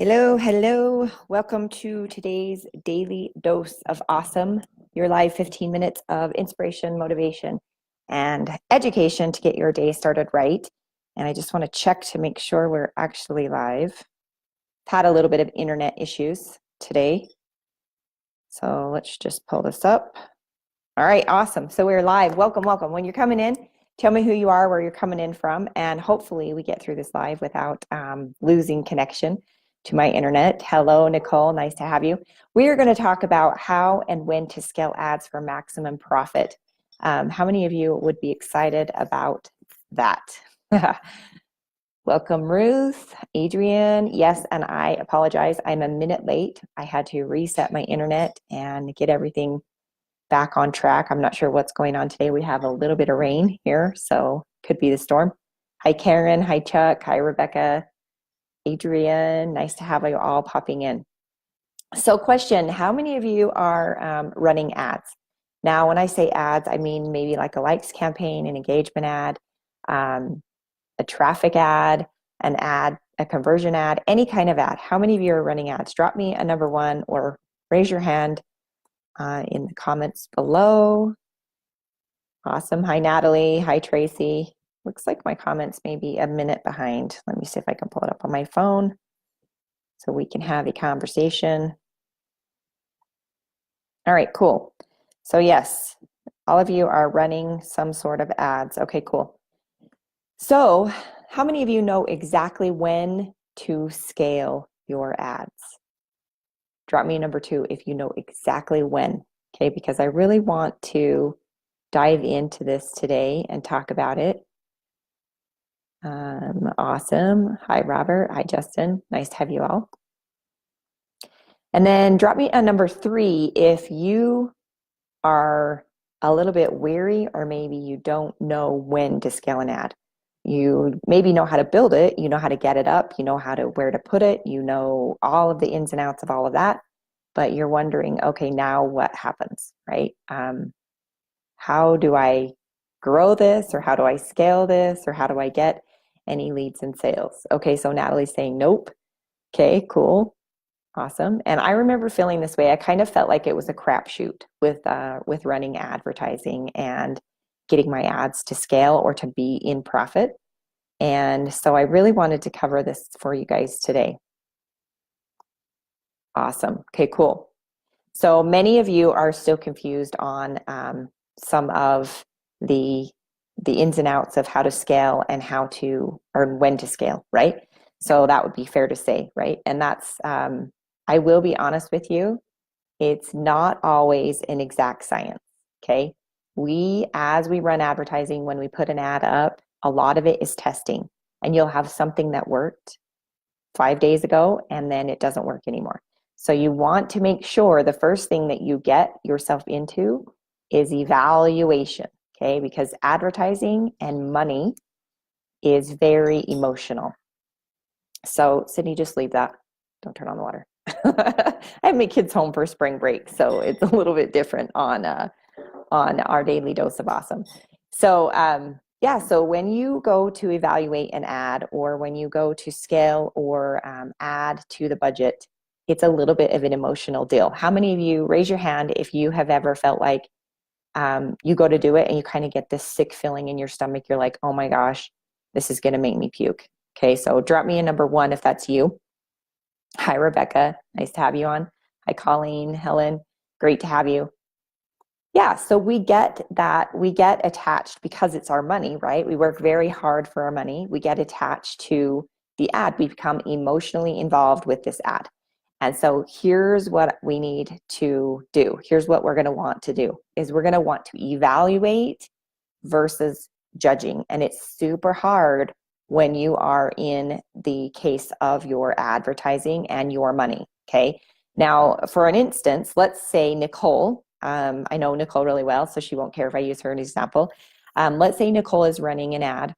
Hello. Welcome to today's daily dose of awesome, your live 15 minutes of inspiration, motivation, and education to get your day started right. And I just want to check to make sure we're actually live. Had a little bit of internet issues today. So let's just pull this up. All right, awesome. So we're live. Welcome. When you're coming in, tell me who you are, where you're coming in from, and hopefully we get through this live without losing connection to my internet. Hello, Nicole. Nice to have you. We are going to talk about how and when to scale ads for maximum profit. How many of you would be excited about that? Welcome, Ruth, Adrienne. Yes, and I apologize. I'm a minute late. I had to reset my internet and get everything back on track. I'm not sure what's going on today. We have a little bit of rain here, so could be the storm. Hi, Karen. Hi, Chuck. Hi, Rebecca. Adrienne, nice to have you all popping in. So question, how many of you are running ads? Now, when I say ads, I mean maybe like a likes campaign, an engagement ad, a traffic ad, an ad, a conversion ad, any kind of ad. How many of you are running ads? Drop me a number one or raise your hand in the comments below. Awesome. Hi, Natalie. Hi, Tracy. Looks like my comments may be a minute behind. Let me see if I can pull it up on my phone so we can have a conversation. All right, cool. So yes, all of you are running some sort of ads. Okay, cool. So how many of you know exactly when to scale your ads? Drop me a number two if you know exactly when, okay? Because I really want to dive into this today and talk about it. Awesome. Hi, Robert. Hi, Justin. Nice to have you all. And then drop me a number three if you are a little bit weary or maybe you don't know when to scale an ad. You maybe know how to build it, you know how to get it up, you know where to put it, you know all of the ins and outs of all of that, but you're wondering, okay, now what happens, right? How do I grow this, or how do I scale this, or how do I get any leads and sales? Okay, so Natalie's saying nope. Okay, cool. Awesome. And I remember feeling this way. I kind of felt like it was a crapshoot with running advertising and getting my ads to scale or to be in profit. And so I really wanted to cover this for you guys today. Awesome. Okay, cool. So many of you are still confused on some of the ins and outs of how to scale and when to scale, right? So that would be fair to say, right? And that's, I will be honest with you, it's not always an exact science, okay? As we run advertising, when we put an ad up, a lot of it is testing, and you'll have something that worked 5 days ago and then it doesn't work anymore. So you want to make sure the first thing that you get yourself into is evaluation, okay? Because advertising and money is very emotional. So Sydney, just leave that. Don't turn on the water. I have my kids home for spring break, so it's a little bit different on our daily dose of awesome. So yeah, so when you go to evaluate an ad, or when you go to scale or add to the budget, it's a little bit of an emotional deal. How many of you, raise your hand if you have ever felt like you go to do it and you kind of get this sick feeling in your stomach? You're like, oh my gosh, this is going to make me puke. Okay, so drop me a number one if that's you. Hi, Rebecca. Nice to have you on. Hi, Colleen, Helen. Great to have you. Yeah, so we get attached because it's our money, right? We work very hard for our money. We get attached to the ad. We become emotionally involved with this ad. And so here's what we need to do. Here's what we're going to want to do is we're going to want to evaluate versus judging. And it's super hard when you are in the case of your advertising and your money, okay? Now, for an instance, let's say Nicole, I know Nicole really well, so she won't care if I use her as an example. Let's say Nicole is running an ad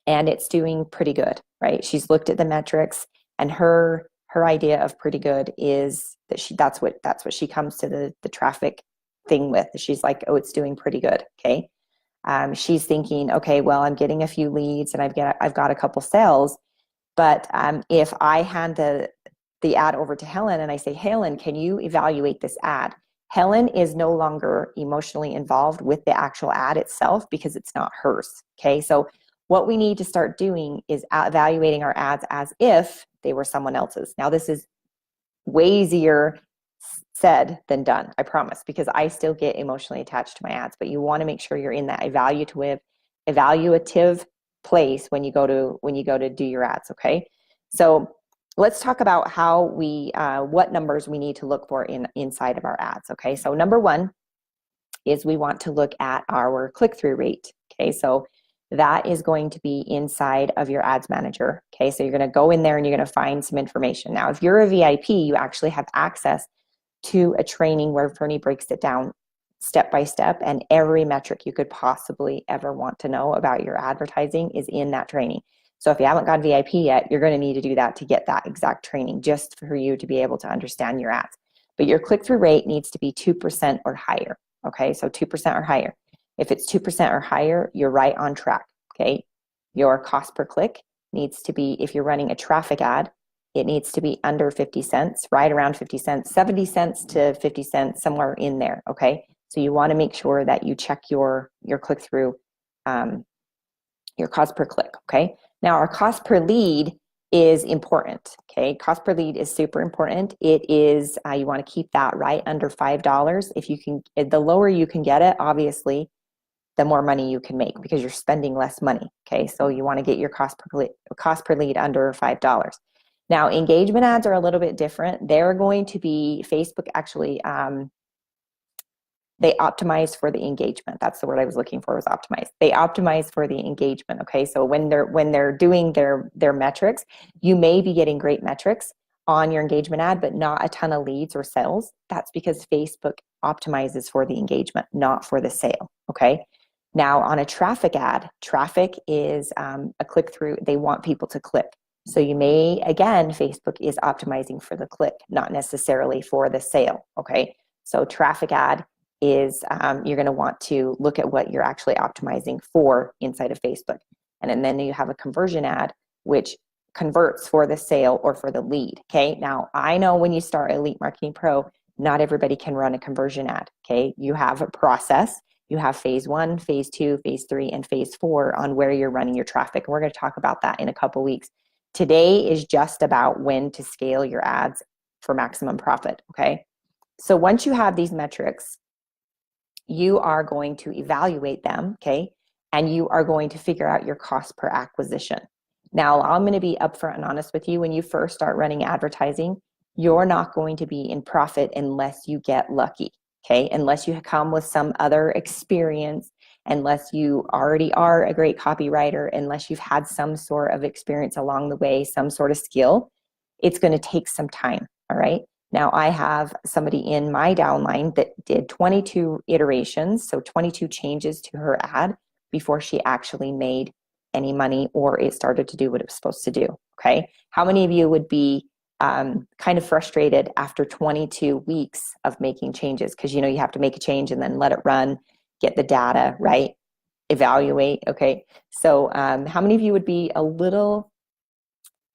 and it's doing pretty good, right? She's looked at the metrics, and her idea of pretty good is that that's what she comes to the traffic thing with. She's like, oh, it's doing pretty good, okay? She's thinking, okay, well, I'm getting a few leads and I've got a couple sales, But if I hand the ad over to Helen and I say, Helen, can you evaluate this ad? Helen is no longer emotionally involved with the actual ad itself because it's not hers. Okay, so what we need to start doing is evaluating our ads as if they were someone else's. Now, this is way easier said than done, I promise, because I still get emotionally attached to my ads, but you want to make sure you're in that evaluative place when you go to do your ads. Okay, so let's talk about how what numbers we need to look for inside of our ads. Okay, so number one is we want to look at our click-through rate. Okay, so that is going to be inside of your ads manager. Okay, so you're going to go in there and you're going to find some information. Now, if you're a VIP, you actually have access to a training where Fernie breaks it down step by step, and every metric you could possibly ever want to know about your advertising is in that training. So if you haven't got VIP yet, you're going to need to do that to get that exact training, just for you to be able to understand your ads. But your click-through rate needs to be 2% or higher. Okay, so 2% or higher. If it's 2% or higher, you're right on track. Okay, your cost per click needs to be, if you're running a traffic ad, it needs to be under 50 cents, right around 50 cents, 70 cents to 50 cents, somewhere in there. Okay, so you want to make sure that you check your click-through, your cost per click. Okay, now our cost per lead is important. Okay, cost per lead is super important. It is, you want to keep that right under $5. If you can, the lower you can get it, obviously, the more money you can make because you're spending less money. Okay, so you want to get your cost per lead under $5. Now, engagement ads are a little bit different. They're going to be, Facebook actually, they optimize for the engagement. That's the word I was looking for, was optimize. They optimize for the engagement. Okay, so when they're doing their metrics, you may be getting great metrics on your engagement ad, but not a ton of leads or sales. That's because Facebook optimizes for the engagement, not for the sale. Okay. Now, on a traffic ad, traffic is a click through. They want people to click. So you may, again, Facebook is optimizing for the click, not necessarily for the sale. Okay. So traffic ad is, you're going to want to look at what you're actually optimizing for inside of Facebook. And then you have a conversion ad, which converts for the sale or for the lead. Okay. Now, I know when you start Elite Marketing Pro, not everybody can run a conversion ad. Okay. You have a process. You have phase 1, phase 2, phase 3, and phase 4 on where you're running your traffic. And we're going to talk about that in a couple weeks. Today is just about when to scale your ads for maximum profit. Okay. So once you have these metrics, you are going to evaluate them. Okay. And you are going to figure out your cost per acquisition. Now, I'm going to be upfront and honest with you. When you first start running advertising, you're not going to be in profit unless you get lucky. Okay, unless you come with some other experience, unless you already are a great copywriter, unless you've had some sort of experience along the way, some sort of skill, it's going to take some time. All right. Now, I have somebody in my downline that did 22 iterations, so 22 changes to her ad before she actually made any money or it started to do what it was supposed to do. Okay. How many of you would be kind of frustrated after 22 weeks of making changes? Because, you have to make a change and then let it run, get the data, right? Evaluate. Okay. So how many of you would be a little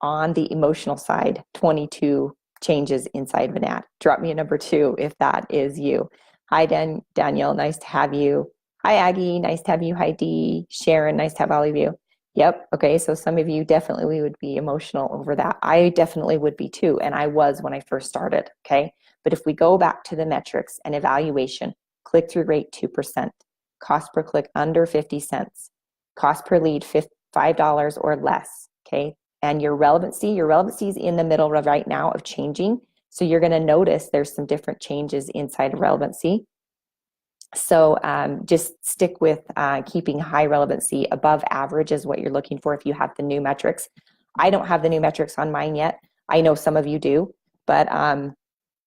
on the emotional side, 22 changes inside of an ad? Drop me a number 2 if that is you. Hi, Danielle. Nice to have you. Hi, Aggie. Nice to have you. Hi, Dee. Sharon. Nice to have all of you. Yep. Okay. So some of you definitely would be emotional over that. I definitely would be too. And I was when I first started. Okay. But if we go back to the metrics and evaluation, click-through rate 2%, cost per click under 50 cents, cost per lead $5 or less. Okay. And your relevancy is in the middle right now of changing. So you're going to notice there's some different changes inside of relevancy. So just stick with keeping high relevancy. Above average is what you're looking for if you have the new metrics. I don't have the new metrics on mine yet. I know some of you do, but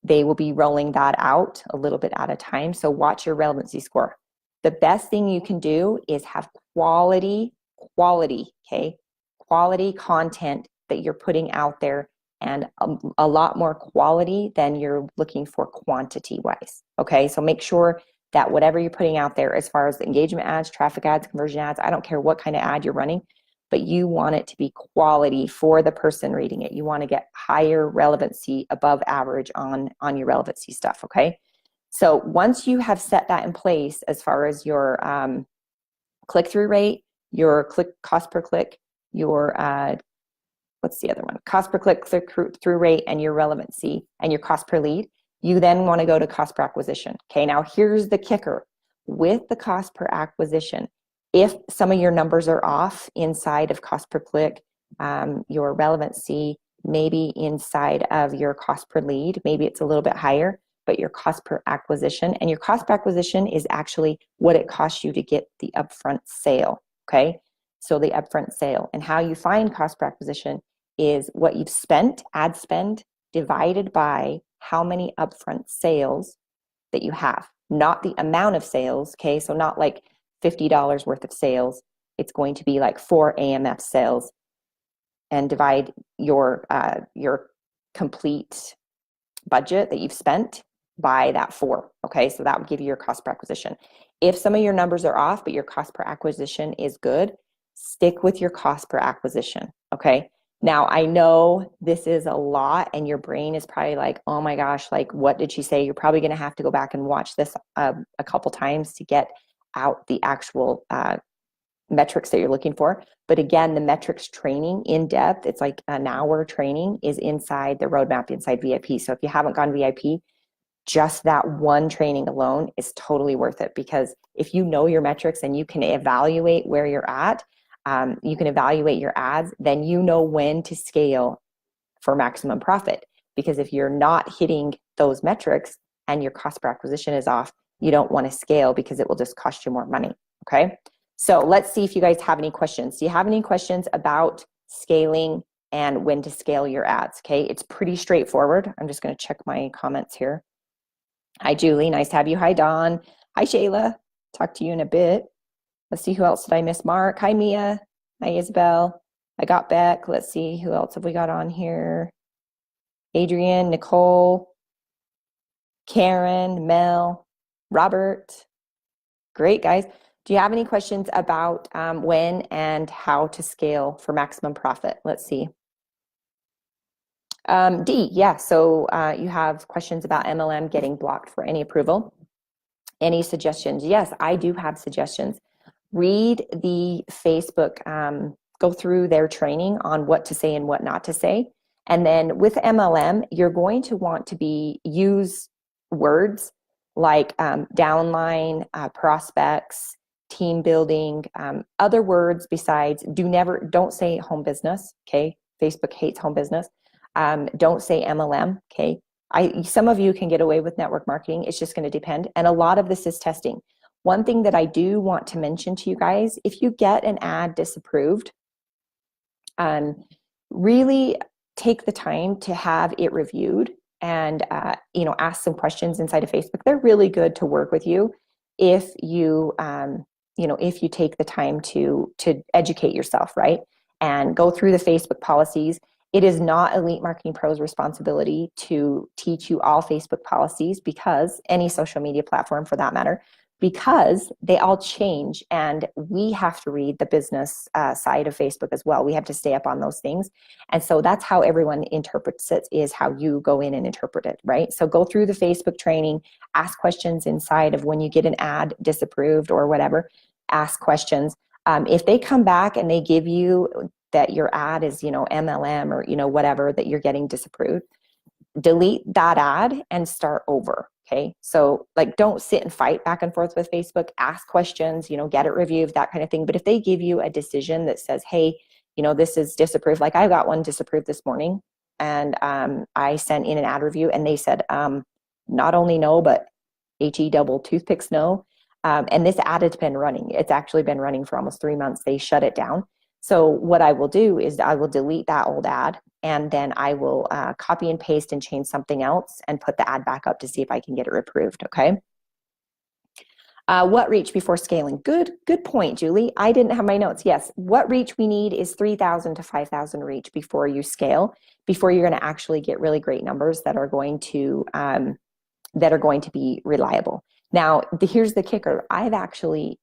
they will be rolling that out a little bit at a time. So watch your relevancy score. The best thing you can do is have quality, okay? Quality content that you're putting out there, and a lot more quality than you're looking for quantity wise. Okay, so make sure that whatever you're putting out there, as far as the engagement ads, traffic ads, conversion ads, I don't care what kind of ad you're running, but you want it to be quality for the person reading it. You want to get higher relevancy, above average on your relevancy stuff, okay? So once you have set that in place as far as your click-through rate, your cost per click, your what's the other one? Cost per click, click-through rate, and your relevancy, and your cost per lead, you then want to go to cost per acquisition. Okay, now here's the kicker. With the cost per acquisition, if some of your numbers are off inside of cost per click, your relevancy, maybe inside of your cost per lead, maybe it's a little bit higher, but your cost per acquisition, and your cost per acquisition is actually what it costs you to get the upfront sale, okay? So the upfront sale, and how you find cost per acquisition is what you've spent, ad spend, divided by how many upfront sales that you have, not the amount of sales, okay? So not like $50 worth of sales. It's going to be like 4 AMF sales, and divide your complete budget that you've spent by that 4, okay? So that would give you your cost per acquisition. If some of your numbers are off, but your cost per acquisition is good, stick with your cost per acquisition, okay? Now, I know this is a lot, and your brain is probably like, oh my gosh, like, what did she say? You're probably going to have to go back and watch this a couple times to get out the actual metrics that you're looking for. But again, the metrics training in depth, it's like an hour training, is inside the roadmap, inside VIP. So if you haven't gone VIP, just that one training alone is totally worth it, because if you know your metrics and you can evaluate where you're at, you can evaluate your ads, then you know when to scale for maximum profit. Because if you're not hitting those metrics and your cost per acquisition is off, you don't want to scale, because it will just cost you more money, okay? So let's see if you guys have any questions. Do you have any questions about scaling and when to scale your ads, okay? It's pretty straightforward. I'm just going to check my comments here. Hi, Julie. Nice to have you. Hi, Dawn. Hi, Shayla. Talk to you in a bit. Let's see, who else did I miss? Mark. Hi, Mia. Hi, Isabel. I got Beck. Let's see, who else have we got on here? Adrian, Nicole, Karen, Mel, Robert. Great, guys. Do you have any questions about when and how to scale for maximum profit? Let's see. D, yeah, so you have questions about MLM getting blocked for any approval. Any suggestions? Yes, I do have suggestions. Read the Facebook, go through their training on what to say and what not to say. And then with MLM, you're going to want to use words like downline, prospects, team building, other words besides, don't say home business, okay? Facebook hates home business. Don't say MLM, okay? Some of you can get away with network marketing. It's just going to depend. And a lot of this is testing. One thing that I do want to mention to you guys, if you get an ad disapproved, really take the time to have it reviewed and ask some questions inside of Facebook. They're really good to work with you if you if you take the time to educate yourself, right? And go through the Facebook policies. It is not Elite Marketing Pro's responsibility to teach you all Facebook policies, because any social media platform for that matter, because they all change, and we have to read the business side of Facebook as well. We have to stay up on those things. And so that's how everyone interprets it, is how you go in and interpret it, right? So go through the Facebook training, ask questions inside of when you get an ad disapproved or whatever, ask questions. If they come back and they give you that your ad is, MLM or, whatever, that you're getting disapproved, delete that ad and start over. Okay. So don't sit and fight back and forth with Facebook, ask questions, get it reviewed, that kind of thing. But if they give you a decision that says, hey, this is disapproved, like I got one disapproved this morning, and I sent in an ad review and they said, not only no, but HE double toothpicks no. And this ad has been running. It's actually been running for almost 3 months. They shut it down. So what I will do is I will delete that old ad, and then I will copy and paste and change something else and put the ad back up to see if I can get it approved, okay? What reach before scaling? Good point, Julie. I didn't have my notes. Yes, what reach we need is 3,000 to 5,000 reach before you scale, before you're going to actually get really great numbers that are going to be reliable. Now, here's the kicker. I've actually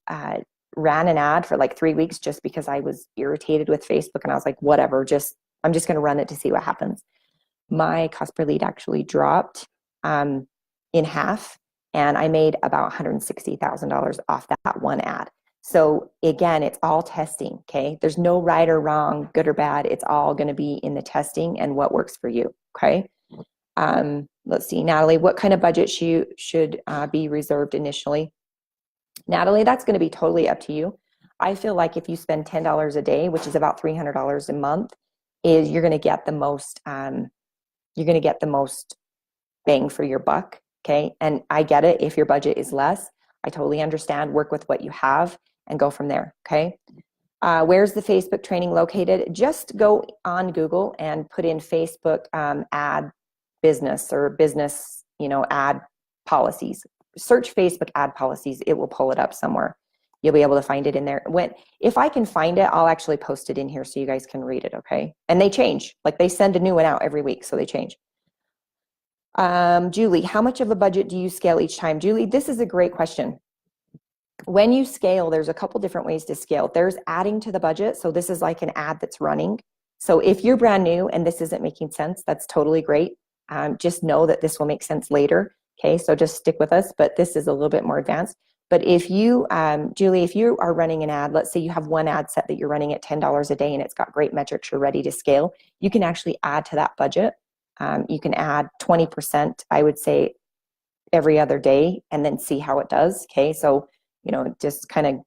ran an ad for like 3 weeks just because I was irritated with Facebook, and I was like, whatever, I'm just going to run it to see what happens. My cost per lead actually dropped in half, and I made about $160,000 off that one ad. So again, it's all testing, okay? There's no right or wrong, good or bad. It's all going to be in the testing and what works for you, okay? Let's see, Natalie, what kind of budget should be reserved initially? Natalie, that's going to be totally up to you. I feel like if you spend $10 a day, which is about $300 a month, you're going to get the most. You're going to get the most bang for your buck. Okay, and I get it. If your budget is less, I totally understand. Work with what you have and go from there. Okay. Where's the Facebook training located? Just go on Google and put in Facebook ad business or business, ad policies. Search Facebook ad policies. It will pull it up somewhere. You'll be able to find it in there. If I can find it, I'll actually post it in here so you guys can read it, okay? And they change. Like, they send a new one out every week, so they change. Julie, how much of a budget do you scale each time? Julie, this is a great question. When you scale, there's a couple different ways to scale. There's adding to the budget. So this is like an ad that's running. So if you're brand new and this isn't making sense, that's totally great. Just know that this will make sense later. Okay, so just stick with us, but this is a little bit more advanced. But if you, Julie, if you are running an ad, let's say you have one ad set that you're running at $10 a day and it's got great metrics, you're ready to scale, you can actually add to that budget. You can add 20%, I would say, every other day and then see how it does. Okay, so, just kind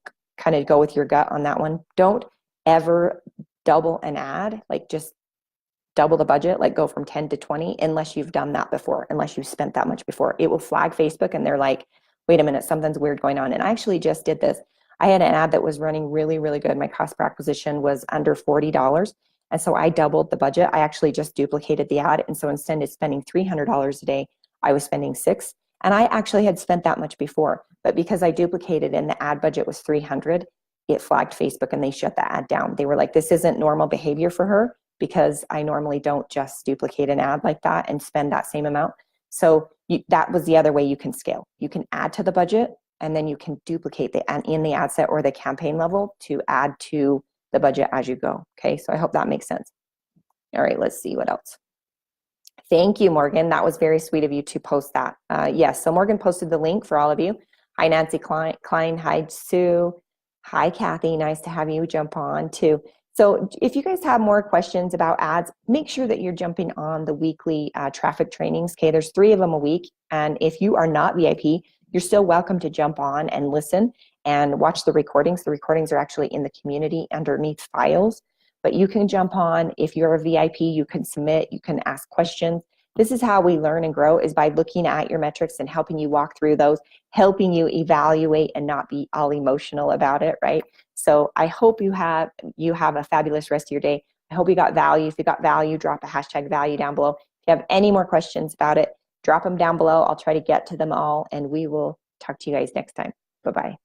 of go with your gut on that one. Don't ever double an ad, like just double the budget, like go from 10 to 20, unless you've done that before, unless you've spent that much before. It will flag Facebook and they're like, wait a minute, something's weird going on. And I actually just did this. I had an ad that was running really, really good. My cost per acquisition was under $40. And so I doubled the budget. I actually just duplicated the ad. And so instead of spending $300 a day, I was spending $600. And I actually had spent that much before. But because I duplicated and the ad budget was $300, it flagged Facebook and they shut the ad down. They were like, this isn't normal behavior for her, because I normally don't just duplicate an ad like that and spend that same amount. So that was the other way you can scale. You can add to the budget and then you can duplicate in the ad set or the campaign level to add to the budget as you go. Okay, so I hope that makes sense. All right, let's see what else. Thank you, Morgan. That was very sweet of you to post that. Yes, so Morgan posted the link for all of you. Hi, Nancy Klein. Hi, Sue. Hi, Kathy. Nice to have you jump on too. So if you guys have more questions about ads, make sure that you're jumping on the weekly traffic trainings. Okay, there's 3 of them a week. And if you are not VIP, you're still welcome to jump on and listen and watch the recordings. The recordings are actually in the community underneath files. But you can jump on. If you're a VIP, you can submit, you can ask questions. This is how we learn and grow, is by looking at your metrics and helping you walk through those, helping you evaluate and not be all emotional about it, right? So I hope you have a fabulous rest of your day. I hope you got value. If you got value, drop a hashtag value down below. If you have any more questions about it, drop them down below. I'll try to get to them all, and we will talk to you guys next time. Bye-bye.